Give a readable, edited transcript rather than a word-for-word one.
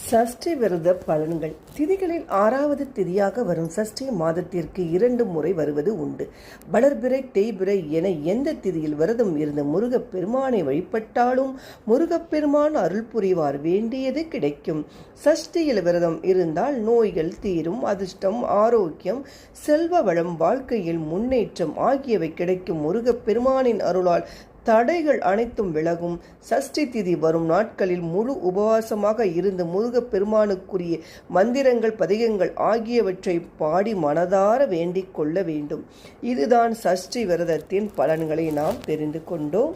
சஷ்டி விரத பலன்கள். திதிகளில் 6வது திதியாக வரும் சஷ்டி மாதத்திற்கு 2 முறை வருவது உண்டு. வளர்பிறை தேய்பிறை என எந்த திதியில் விரதம் இருந்து முருகப்பெருமானை வழிபட்டாலும் முருகப்பெருமான் அருள் புரிவார், வேண்டியது கிடைக்கும். சஷ்டியில் விரதம் இருந்தால் நோய்கள் தீரும், அதிர்ஷ்டம், ஆரோக்கியம், செல்வ வளம், வாழ்க்கையில் முன்னேற்றம் ஆகியவை கிடைக்கும். முருகப்பெருமானின் அருளால் தடைகள் அனைத்தும் விலகும். சஷ்டி திதி வரும் நாட்களில் முழு உபவாசமாக இருந்து முருகப்பெருமானுக்குரிய மந்திரங்கள், பதிகங்கள் ஆகியவற்றை பாடி மனதார வேண்டிக் கொள்ள வேண்டும். இதுதான் சஷ்டி விரதத்தின் பலன்களை நாம் தெரிந்து கொண்டோம்.